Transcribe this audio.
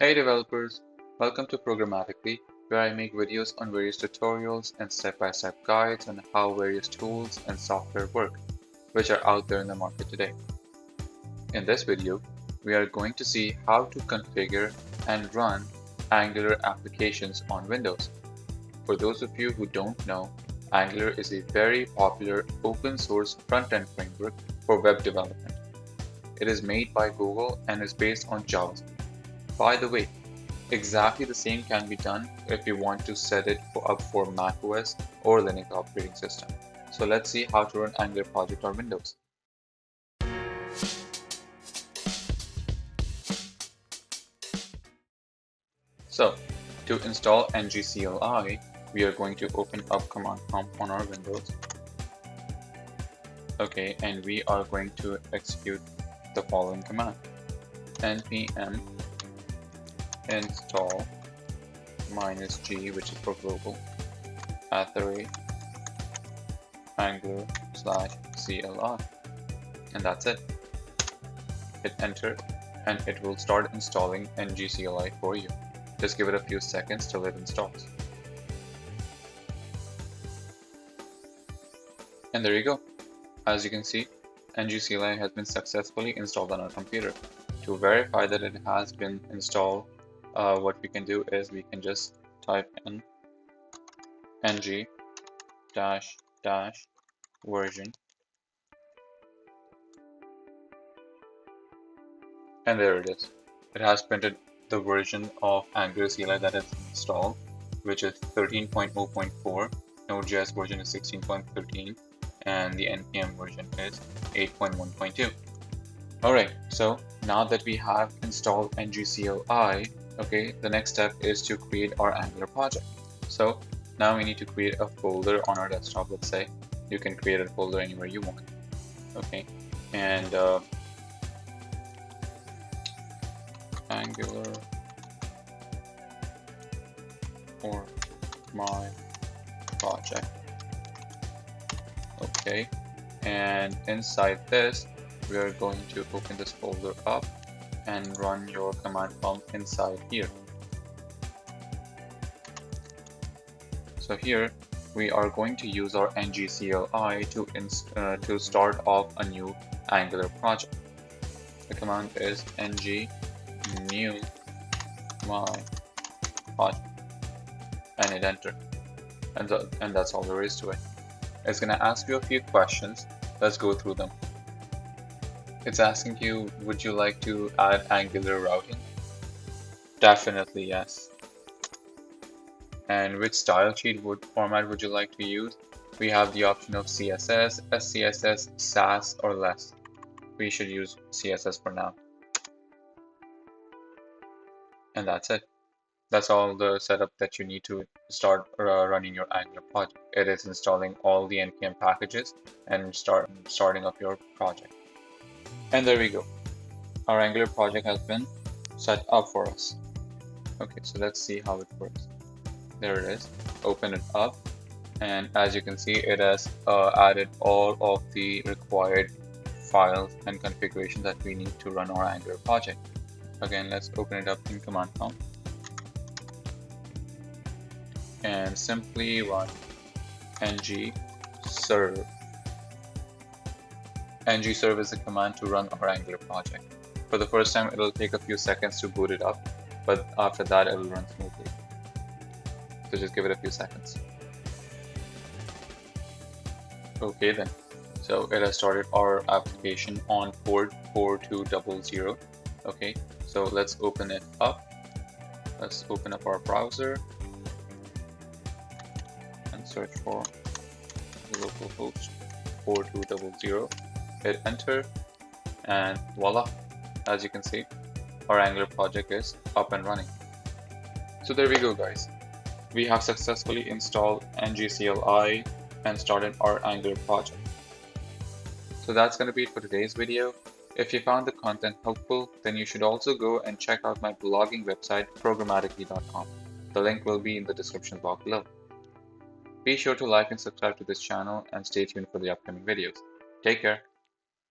Hey developers, welcome to Programmatically, where I make videos on various tutorials and step-by-step guides on how various tools and software work, which are out there in the market today. In this video, we are going to see how to configure and run Angular applications on Windows. For those of you who don't know, Angular is a very popular open source front-end framework for web development. It is made by Google and is based on JavaScript. By the way, exactly the same can be done if you want to set it up for macOS or Linux operating system. So let's see how to run Angular project on Windows. So to install ngCLI, we are going to open up command prompt on our Windows. Okay, and we are going to execute the following command: npm install -g, which is for global, @angular/CLI, and that's it. Hit enter and it will start installing ngCLI for you. Just give it a few seconds till it installs. And there you go. As you can see, ngCLI has been successfully installed on our computer. To verify that it has been installed, what we can do is we can just type in ng-version, and there it is. It has printed the version of Angular CLI that is installed, which is 13.0.4. Node.js version is 16.13, and the npm version is 8.1.2. Alright, so now that we have installed ngCLI, okay, the next step is to create our Angular project. So now we need to create a folder on our desktop. Let's say you can create a folder anywhere you want. Okay, and Angular for my project. Okay, and inside this, we are going to open this folder up and run your command prompt inside here. So here we are going to use our ngCLI to start off a new Angular project. The command is ng new my project, and hit enter. And that's all there is to it. It's going to ask you a few questions. Let's go through them. It's asking you, would you like to add Angular routing? Definitely yes. And which style sheet format would you like to use? We have the option of CSS, SCSS, SAS, or less. We should use CSS for now. And that's it. That's all the setup that you need to start running your Angular project. It is installing all the npm packages and starting up your project. And there we go. Our Angular project has been set up for us. Okay, so let's see how it works. There it is. Open it up, and as you can see, it has added all of the required files and configuration that we need to run our Angular project. Again, let's open it up in command prompt and simply run ng-serve. ng-serve is a command to run our Angular project. For the first time, it'll take a few seconds to boot it up, but after that, it'll run smoothly. So just give it a few seconds. Okay then, so it has started our application on port 4200. Okay, so let's open it up. Let's open up our browser and search for localhost 4200. Hit enter, and voila, as you can see, our Angular project is up and running. So there we go, guys. We have successfully installed ngCLI and started our Angular project. So that's going to be it for today's video. If you found the content helpful, then you should also go and check out my blogging website, programmatically.com. The link will be in the description box below. Be sure to like and subscribe to this channel and stay tuned for the upcoming videos. Take care.